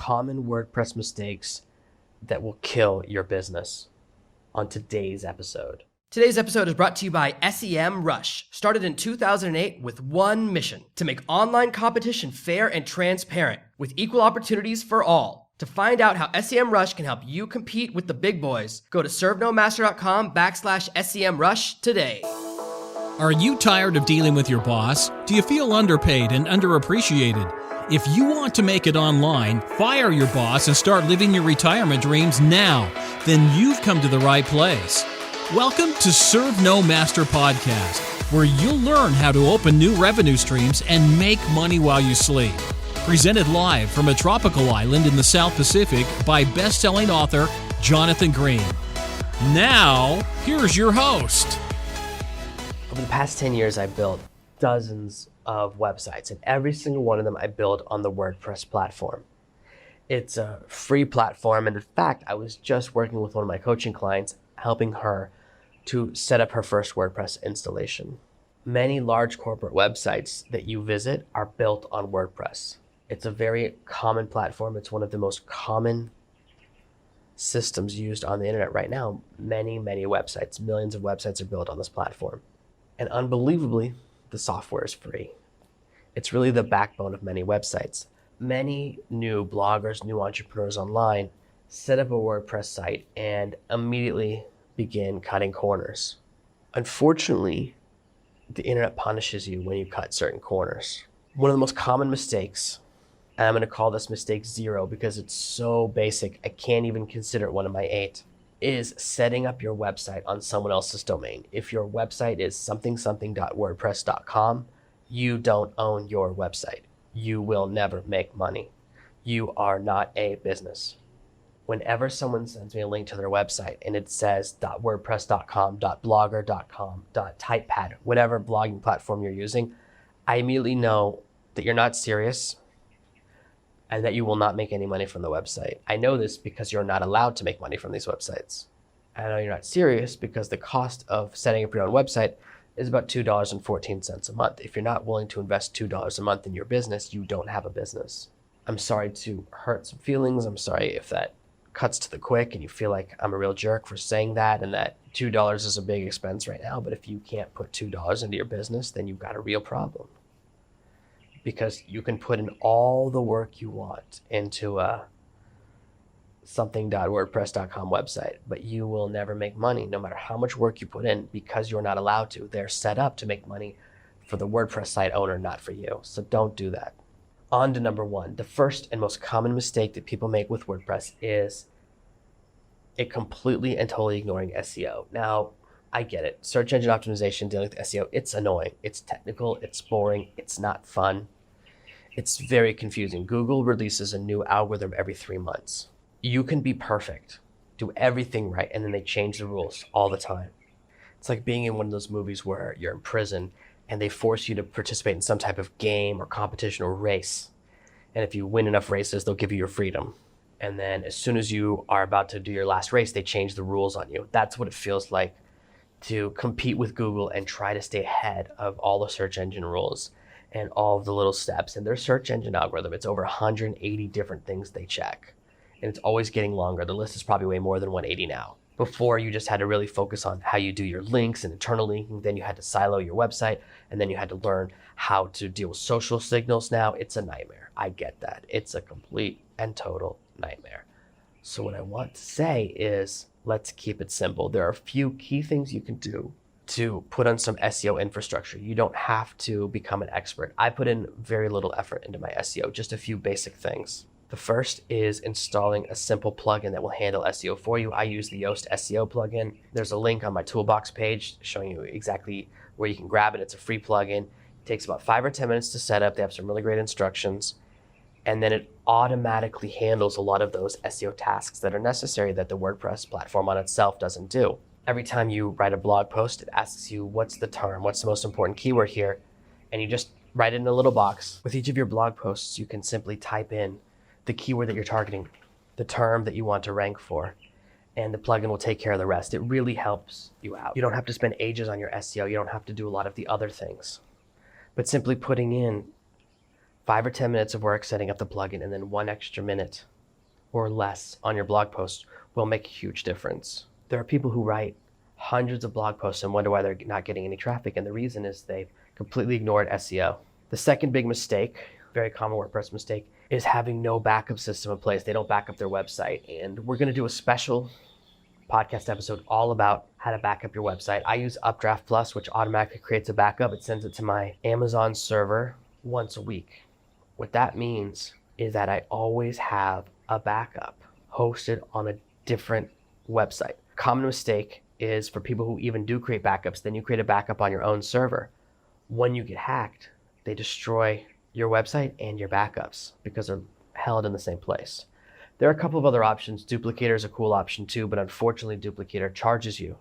common WordPress mistakes that will kill your business on today's episode. Today's episode is brought to you by SEMRush, started in 2008 with one mission: to make online competition fair and transparent with equal opportunities for all. To find out how SEMRush can help you compete with the big boys, go to servenomaster.com/SEMRush today. Are you tired of dealing with your boss? Do you feel underpaid and underappreciated? If you want to make it online, fire your boss and start living your retirement dreams now, then you've come to the right place. Welcome to ServenoMaster Podcast, where you'll learn how to open new revenue streams and make money while you sleep. Presented live from a tropical island in the South Pacific by best-selling author Jonathan Green. Now, here's your host. Over the past 10 years, I built dozens of websites, and every single one of them I built on the WordPress platform. It's a free platform, and in fact, I was just working with one of my coaching clients, helping her to set up her first WordPress installation. Many large corporate websites that you visit are built on WordPress. It's a very common platform. It's one of the most common systems used on the internet right now. Many websites, millions of websites are built on this platform. And unbelievably, the software is free. It's really the backbone of many websites. Many new bloggers, new entrepreneurs online set up a WordPress site and immediately begin cutting corners. Unfortunately, the internet punishes you when you cut certain corners. One of the most common mistakes, and I'm going to call this mistake 0 because it's so basic, I can't even consider it one of my 8, is setting up your website on someone else's domain. If your website is something.wordpress.com, you don't own your website. You will never make money. You are not a business. Whenever someone sends me a link to their website and it says .wordpress.com, .blogger.com, .typepad, whatever blogging platform you're using, I immediately know that you're not serious and that you will not make any money from the website. I know this because you're not allowed to make money from these websites. I know you're not serious because the cost of setting up your own website is about $2.14 a month. If you're not willing to invest $2 a month in your business, you don't have a business. I'm sorry to hurt some feelings. I'm sorry if that cuts to the quick and you feel like I'm a real jerk for saying that and that $2 is a big expense right now. But if you can't put $2 into your business, then you've got a real problem. Because you can put in all the work you want into a something.wordpress.com website, but you will never make money no matter how much work you put in because you're not allowed to. They're set up to make money for the WordPress site owner, not for you. So don't do that. On to number 1. The first and most common mistake that people make with WordPress is completely and totally ignoring SEO. Now, I get it. Search engine optimization, dealing with SEO, it's annoying. It's technical, it's boring, it's not fun. It's very confusing. Google releases a new algorithm every 3 months. You can be perfect, do everything right, and then they change the rules all the time. It's like being in one of those movies where you're in prison and they force you to participate in some type of game or competition or race. And if you win enough races, they'll give you your freedom. And then as soon as you are about to do your last race, they change the rules on you. That's what it feels like to compete with Google and try to stay ahead of all the search engine rules and all of the little steps. And their search engine algorithm, it's over 180 different things they check. And it's always getting longer. The list is probably way more than 180 now. Before, you just had to really focus on how you do your links and internal linking. Then you had to silo your website. And then you had to learn how to deal with social signals. Now it's a nightmare. I get that. It's a complete and total nightmare. So what I want to say is, let's keep it simple. There are a few key things you can do to put on some SEO infrastructure. You don't have to become an expert. I put in very little effort into my SEO, just a few basic things. The first is installing a simple plugin that will handle SEO for you. I use the Yoast SEO plugin. There's a link on my TOOLBOX page showing you exactly where you can grab it. It's a free plugin. It takes about 5 or 10 minutes to set up. They have some really great instructions. And then it automatically handles a lot of those SEO tasks that are necessary that the WordPress platform on itself doesn't do. Every time you write a blog post, it asks you, what's the term? What's the most important keyword here? And you just write it in a little box. With each of your blog posts, you can simply type in the keyword that you're targeting, the term that you want to rank for, and the plugin will take care of the rest. It really helps you out. You don't have to spend ages on your SEO. You don't have to do a lot of the other things. But simply putting in 5 or 10 minutes of work setting up the plugin and then 1 extra minute or less on your blog post will make a huge difference. There are people who write hundreds of blog posts and wonder why they're not getting any traffic, and the reason is they've completely ignored SEO. The second big mistake, very common WordPress mistake, is having no backup system in place. They don't back up their website, and we're going to do a special podcast episode all about how to back up your website. I use Updraft Plus, which automatically creates a backup. It sends it to my Amazon server once a week. What that means is that I always have a backup hosted on a different website. Common mistake is for people who even do create backups, then you create a backup on your own server. When you get hacked, they destroy your website and your backups because they're held in the same place. There are a couple of other options. Duplicator is a cool option too, but unfortunately Duplicator charges you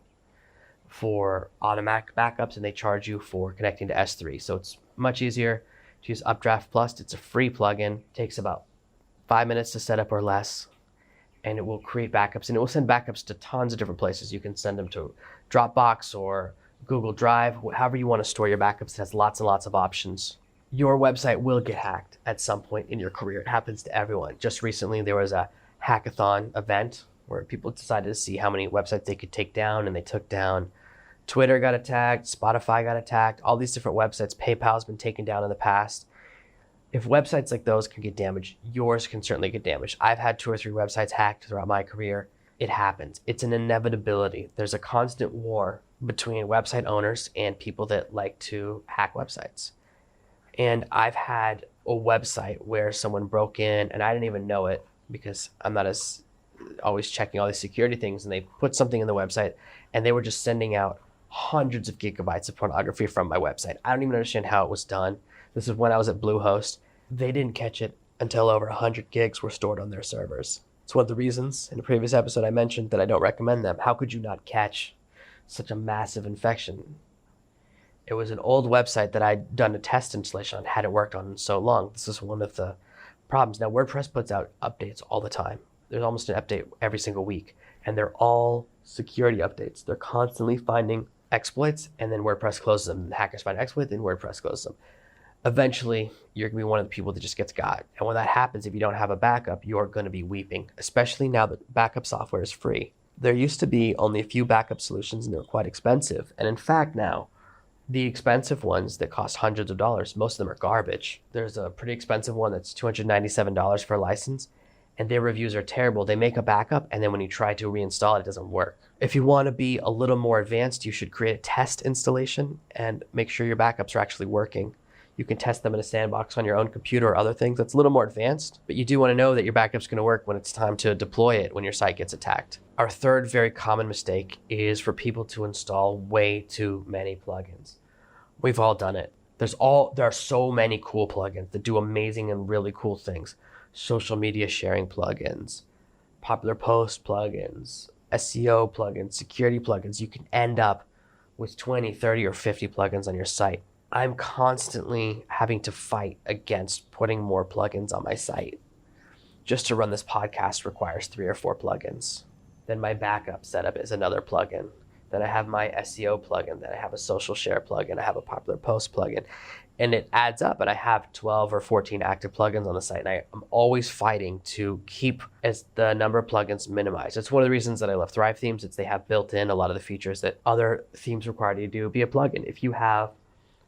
for automatic backups and they charge you for connecting to S3. So it's much easier to use Updraft Plus. It's a free plugin. It takes about 5 minutes to set up or less, and it will create backups, and it will send backups to tons of different places. You can send them to Dropbox or Google Drive, however you want to store your backups. It has lots and lots of options. Your website will get hacked at some point in your career. It happens to everyone. Just recently, there was a hackathon event where people decided to see how many websites they could take down, and they took down Twitter got attacked, Spotify got attacked, all these different websites. PayPal's been taken down in the past. If websites like those can get damaged, yours can certainly get damaged. I've had 2 or 3 websites hacked throughout my career. It happens. It's an inevitability. There's a constant war between website owners and people that like to hack websites. And I've had a website where someone broke in and I didn't even know it because I'm not as always checking all these security things, and they put something in the website and they were just sending out hundreds of gigabytes of pornography from my website. I don't even understand how it was done. This is when I was at Bluehost. They didn't catch it until over 100 gigs were stored on their servers. It's one of the reasons in a previous episode I mentioned that I don't recommend them. How could you not catch such a massive infection? It was an old website that I'd done a test installation on, hadn't worked on in so long. This is one of the problems. Now, WordPress puts out updates all the time. There's almost an update every single week, and they're all security updates. They're constantly finding exploits, and then WordPress closes them. The hackers find exploits, and WordPress closes them. Eventually, you're going to be one of the people that just gets got. And when that happens, if you don't have a backup, you're going to be weeping, especially now that backup software is free. There used to be only a few backup solutions, and they were quite expensive. And in fact, now, the expensive ones that cost hundreds of dollars, most of them are garbage. There's a pretty expensive one that's $297 for a license, and their reviews are terrible. They make a backup, and then when you try to reinstall it, it doesn't work. If you want to be a little more advanced, you should create a test installation and make sure your backups are actually working. You can test them in a sandbox on your own computer or other things. That's a little more advanced, but you do want to know that your backup's going to work when it's time to deploy it when your site gets attacked. Our third very common mistake is for people to install way too many plugins. We've all done it. There are so many cool plugins that do amazing and really cool things. Social media sharing plugins, popular post plugins, SEO plugins, security plugins. You can end up with 20, 30, or 50 plugins on your site. I'm constantly having to fight against putting more plugins on my site. Just to run this podcast requires 3 or 4 plugins. Then my backup setup is another plugin. Then I have my SEO plugin. Then I have a social share plugin. I have a popular post plugin. And it adds up, and I have 12 or 14 active plugins on the site. And I'm always fighting to keep the number of plugins minimized. It's one of the reasons that I love Thrive Themes. They have built in a lot of the features that other themes require you to do via plugin. If you have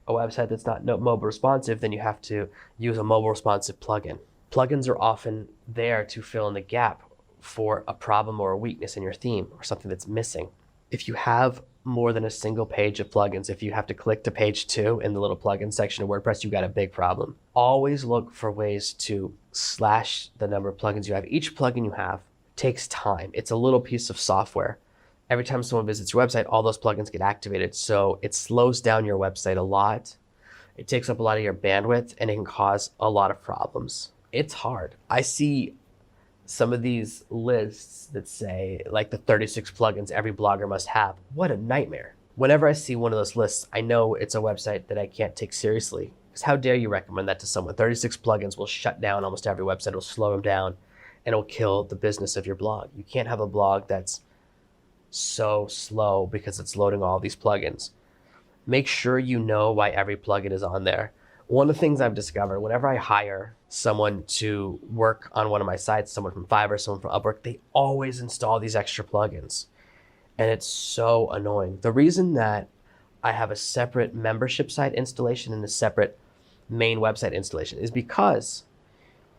a website that's not mobile responsive, then you have to use a mobile responsive plugin. Plugins are often there to fill in the gap for a problem or a weakness in your theme or something that's missing. If you have more than a single page of plugins, if you have to click to page 2 in the little plugin section of WordPress, you've got a big problem. Always look for ways to slash the number of plugins you have. Each plugin you have takes time. It's a little piece of software. Every time someone visits your website, all those plugins get activated. So it slows down your website a lot. It takes up a lot of your bandwidth, and it can cause a lot of problems. It's hard. I see some of these lists that say like the 36 plugins every blogger must have. What a nightmare. Whenever I see one of those lists, I know it's a website that I can't take seriously. Because how dare you recommend that to someone? 36 plugins will shut down almost every website. It'll slow them down, and it'll kill the business of your blog. You can't have a blog that's so slow because it's loading all these plugins. Make sure you know why every plugin is on there. One of the things I've discovered, whenever I hire someone to work on one of my sites, someone from Fiverr, someone from Upwork, they always install these extra plugins. And it's so annoying. The reason that I have a separate membership site installation and a separate main website installation is because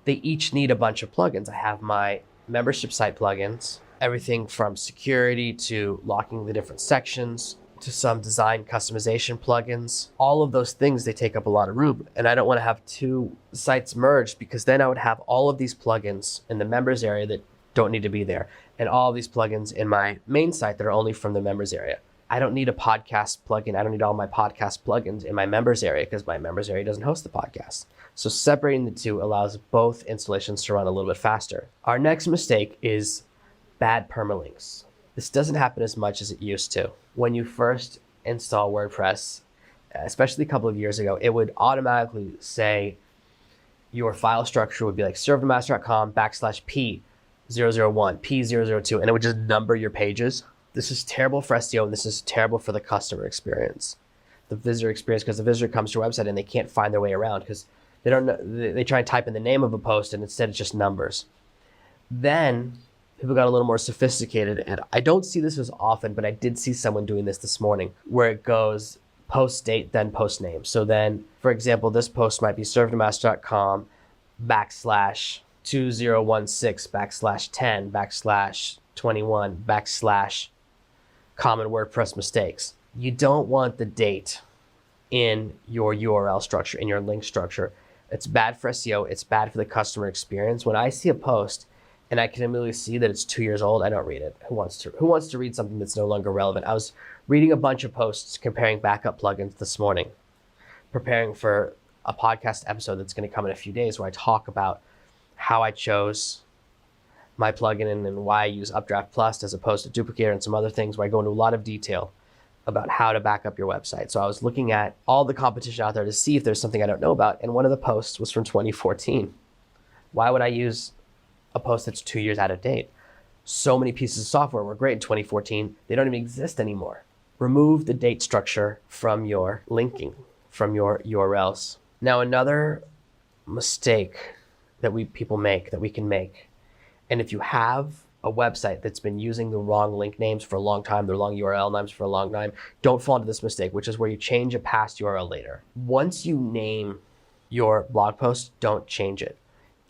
they each need a bunch of plugins. I have my membership site plugins, everything from security to locking the different sections to some design customization plugins. All of those things, they take up a lot of room. And I don't want to have two sites merged, because then I would have all of these plugins in the members area that don't need to be there, and all of these plugins in my main site that are only from the members area. I don't need a podcast plugin. I don't need all my podcast plugins in my members area, because my members area doesn't host the podcast. So separating the two allows both installations to run a little bit faster. Our next mistake is bad permalinks. This doesn't happen as much as it used to. When you first install WordPress, especially a couple of years ago, it would automatically say your file structure would be like servenomaster.com /P001, P002, and it would just number your pages. This is terrible for SEO, and this is terrible for the customer experience, the visitor experience, because the visitor comes to your website and they can't find their way around because they don't know. They try and type in the name of a post, and instead it's just numbers. Then people got a little more sophisticated, and I don't see this as often, but I did see someone doing this morning, where it goes post date, then post name. So then, for example, this post might be servenomaster.com /2016 /10 / common WordPress mistakes. You don't want the date in your URL structure, in your link structure. It's bad for SEO. It's bad for the customer experience. When I see a post and I can immediately see that it's 2 years old, I don't read it. Who wants to read something that's no longer relevant? I was reading a bunch of posts comparing backup plugins this morning, preparing for a podcast episode that's going to come in a few days, where I talk about how I chose my plugin and why I use Updraft Plus as opposed to Duplicator and some other things, where I go into a lot of detail about how to back up your website. So I was looking at all the competition out there to see if there's something I don't know about, and one of the posts was from 2014. Why would I use a post that's 2 years out of date? So many pieces of software were great in 2014, they don't even exist anymore. Remove the date structure from your linking, from your URLs. Now, another mistake that we can make, and if you have a website that's been using the wrong link names for a long time, the wrong URL names for a long time, don't fall into this mistake, which is where you change a past URL later. Once you name your blog post, don't change it.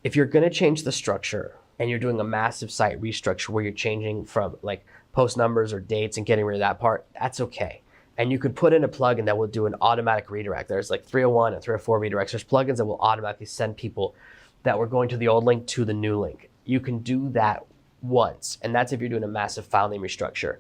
If you're going to change the structure and you're doing a massive site restructure where you're changing from like post numbers or dates and getting rid of that part, that's okay. And you could put in a plugin that will do an automatic redirect. There's like 301 and 304 redirects. There's plugins that will automatically send people that were going to the old link to the new link. You can do that once, and that's if you're doing a massive file name restructure.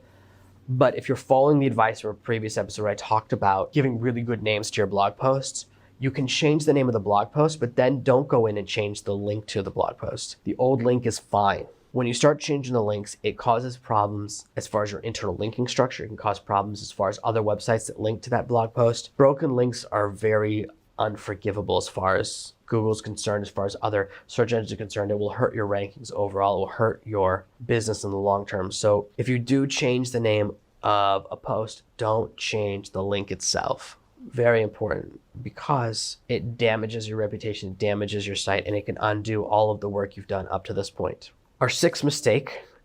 But if you're following the advice from a previous episode where I talked about giving really good names to your blog posts, you can change the name of the blog post, but then don't go in and change the link to the blog post. The old link is fine. When you start changing the links, it causes problems as far as your internal linking structure. It can cause problems as far as other websites that link to that blog post. Broken links are very unforgivable as far as Google's concerned, as far as other search engines are concerned. It will hurt your rankings overall. It will hurt your business in the long term. So if you do change the name of a post, don't change the link itself. Very important, because it damages your reputation, it damages your site, and it can undo all of the work you've done up to this point. Our sixth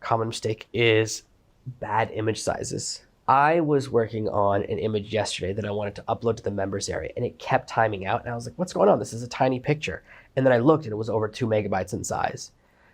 common mistake, is bad image sizes. I was working on an image yesterday that I wanted to upload to the members area, and it kept timing out, and I was like, what's going on? This is a tiny picture. And then I looked, and it was over 2 megabytes in size.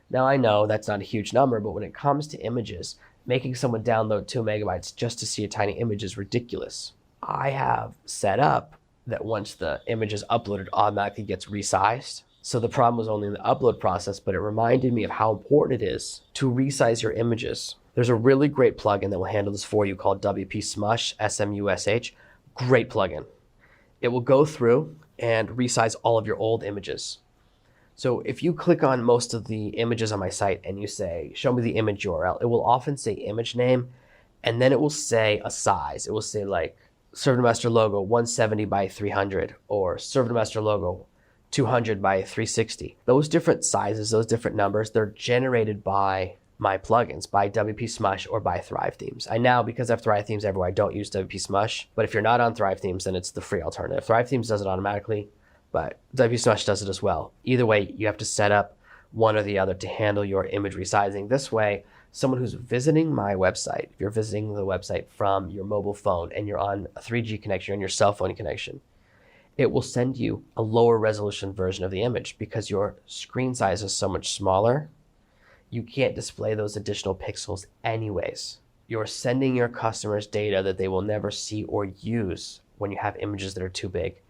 Now I know that's not a huge number, but when it comes to images, making someone download 2 megabytes just to see a tiny image is ridiculous. I have set up that once the image is uploaded, it automatically gets resized. So the problem was only in the upload process, but it reminded me of how important it is to resize your images. There's a really great plugin that will handle this for you called WP Smush, SMUSH. Great plugin. It will go through and resize all of your old images. So if you click on most of the images on my site and you say, show me the image URL, it will often say image name, and then it will say a size. It will say like servenomaster logo 170 by 300 or servenomaster logo 200 by 360. Those different sizes, those different numbers, they're generated by my plugins, by WP Smush or by Thrive Themes. I now, because I have Thrive Themes everywhere, I don't use WP Smush, but if you're not on Thrive Themes, then it's the free alternative. Thrive Themes does it automatically, but WP does it as well. Either way, you have to set up one or the other to handle your image resizing. This way, someone who's visiting my website, if you're visiting the website from your mobile phone and you're on a 3G connection, you're on your cell phone connection, it will send you a lower resolution version of the image because your screen size is so much smaller. You can't display those additional pixels anyways. You're sending your customers data that they will never see or use when you have images that are too big.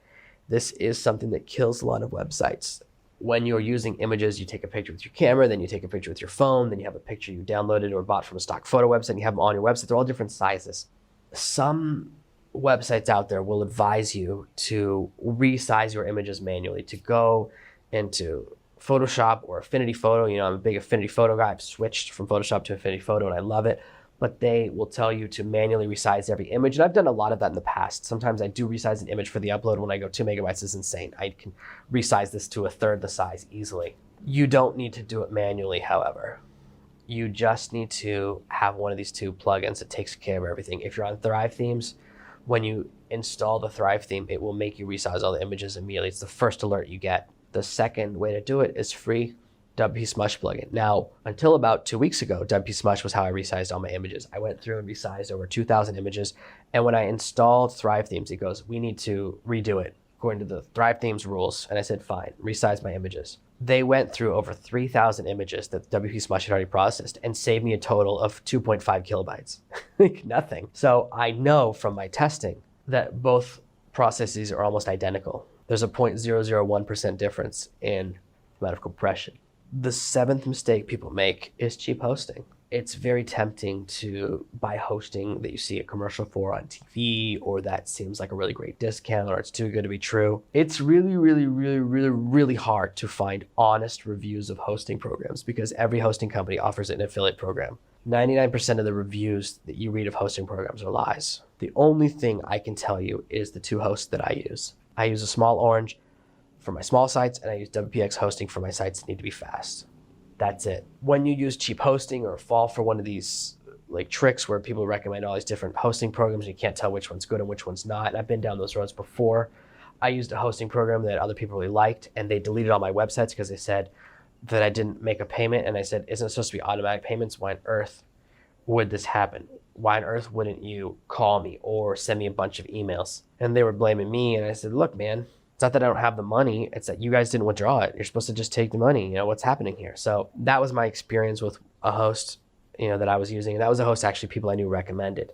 This is something that kills a lot of websites. When you're using images, you take a picture with your camera, then you take a picture with your phone, then you have a picture you downloaded or bought from a stock photo website, and you have them on your website. They're all different sizes. Some websites out there will advise you to resize your images manually, to go into Photoshop or Affinity Photo. You know, I'm a big Affinity Photo guy. I've switched from Photoshop to Affinity Photo and I love it. But they will tell you to manually resize every image. And I've done a lot of that in the past. Sometimes I do resize an image for the upload. When I go 2 megabytes, is insane. I can resize this to a third the size easily. You don't need to do it manually, however. You just need to have one of these 2 plugins that takes care of everything. If you're on Thrive themes, when you install the Thrive theme, it will make you resize all the images immediately. It's the first alert you get. The second way to do it is free WP Smush plugin. Now, until about 2 weeks ago, WP Smush was how I resized all my images. I went through and resized over 2,000 images. And when I installed Thrive themes, it goes, we need to redo it according to the Thrive themes rules. And I said, fine, resize my images. They went through over 3,000 images that WP Smush had already processed and saved me a total of 2.5 kilobytes. Like nothing. So I know from my testing that both processes are almost identical. There's a 0.001% difference in the amount of compression. The 7th mistake people make is cheap hosting. It's very tempting to buy hosting that you see a commercial for on TV, or that seems like a really great discount, or it's too good to be true. It's really hard to find honest reviews of hosting programs because every hosting company offers an affiliate program. 99% of the reviews that you read of hosting programs are lies. The only thing I can tell you is the 2 hosts that I use. I use a small orange for my small sites, and I use WPX hosting for my sites that need to be fast. That's it. When you use cheap hosting or fall for one of these like tricks where people recommend all these different hosting programs and you can't tell which one's good and which one's not, and I've been down those roads before. I used a hosting program that other people really liked, and they deleted all my websites because they said that I didn't make a payment, and I said, isn't it supposed to be automatic payments? Why on earth would this happen? Why on earth wouldn't you call me or send me a bunch of emails? And they were blaming me, and I said, look, man, it's not that I don't have the money. It's that you guys didn't withdraw it. You're supposed to just take the money. You know, what's happening here? So that was my experience with a host, you know, that I was using. And that was a host actually people I knew recommended.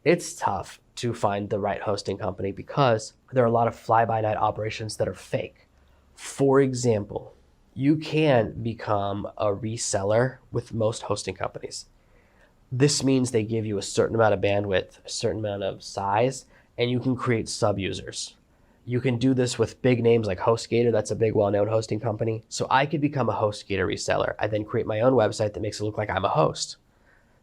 It's tough to find the right hosting company because there are a lot of fly-by-night operations that are fake. For example, you can become a reseller with most hosting companies. This means they give you a certain amount of bandwidth, a certain amount of size, and you can create sub-users. You can do this with big names like HostGator. That's a big well-known hosting company. So I could become a HostGator reseller. I then create my own website that makes it look like I'm a host.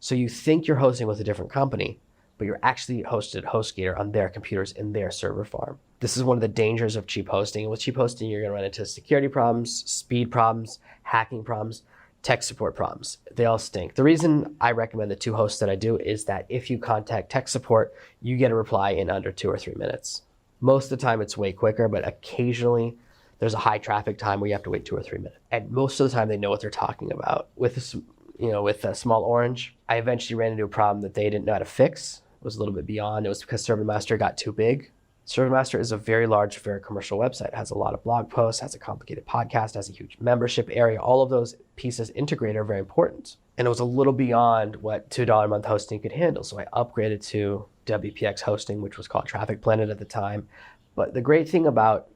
So you think you're hosting with a different company, but you're actually hosted HostGator on their computers in their server farm. This is one of the dangers of cheap hosting. And with cheap hosting, you're going to run into security problems, speed problems, hacking problems, tech support problems. They all stink. The reason I recommend the 2 hosts that I do is that if you contact tech support, you get a reply in under 2 or 3 minutes. Most of the time it's way quicker, but occasionally there's a high traffic time where you have to wait 2 or 3 minutes. And most of the time they know what they're talking about. With a small orange, I eventually ran into a problem that they didn't know how to fix. It was a little bit beyond. It was because ServenoMaster got too big. ServenoMaster is a very large, very commercial website. It has a lot of blog posts, has a complicated podcast, has a huge membership area. All of those pieces integrated are very important. And it was a little beyond what $2 a month hosting could handle. So I upgraded to WPX hosting, which was called Traffic Planet at the time. But the great thing about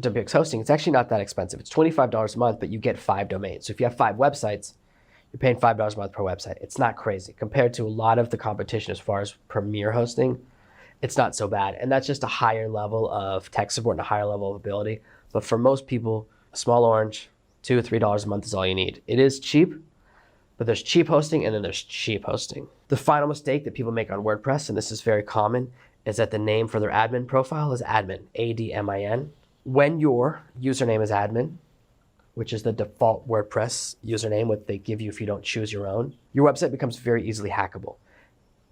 WPX hosting, it's actually not that expensive. It's $25 a month, but you get 5 domains. So if you have 5 websites, you're paying $5 a month per website. It's not crazy. Compared to a lot of the competition as far as premier hosting, it's not so bad. And that's just a higher level of tech support and a higher level of ability. But for most people, a small orange, $2 or $3 a month is all you need. It is cheap, but there's cheap hosting and then there's cheap hosting. The final mistake that people make on WordPress, and this is very common, is that the name for their admin profile is admin, A-D-M-I-N. When your username is admin, which is the default WordPress username, what they give you if you don't choose your own, your website becomes very easily hackable.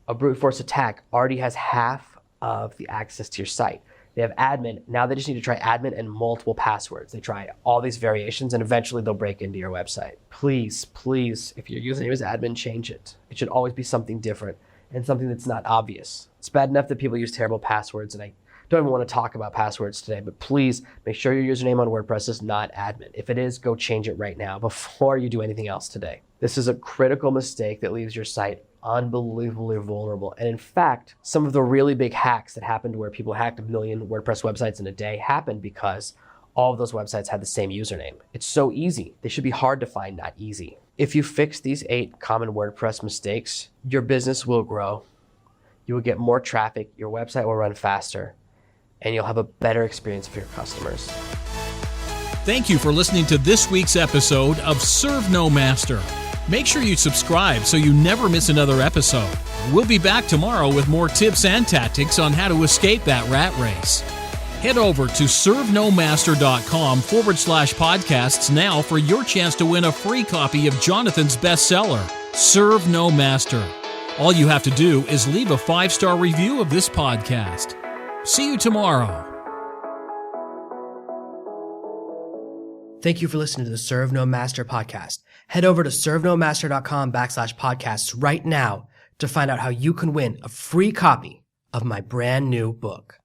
A brute force attack already has half of the access to your site. They have admin. Now they just need to try admin and multiple passwords. They try all these variations and eventually they'll break into your website. Please, please, if your username is admin, change it. It should always be something different and something that's not obvious. It's bad enough that people use terrible passwords, and I don't even want to talk about passwords today, but please make sure your username on WordPress is not admin. If it is, go change it right now before you do anything else today. This is a critical mistake that leaves your site unbelievably vulnerable. And in fact, some of the really big hacks that happened where people hacked 1 million WordPress websites in a day happened because all of those websites had the same username. It's so easy. They should be hard to find, not easy. If you fix these 8 common WordPress mistakes, your business will grow. You will get more traffic, your website will run faster, and you'll have a better experience for your customers. Thank you for listening to this week's episode of ServenoMaster. Make sure you subscribe so you never miss another episode. We'll be back tomorrow with more tips and tactics on how to escape that rat race. Head over to servenomaster.com/podcasts now for your chance to win a free copy of Jonathan's bestseller, Serve No Master. All you have to do is leave a 5-star review of this podcast. See you tomorrow. Thank you for listening to the Serve No Master podcast. Head over to servenomaster.com/podcasts right now to find out how you can win a free copy of my brand new book.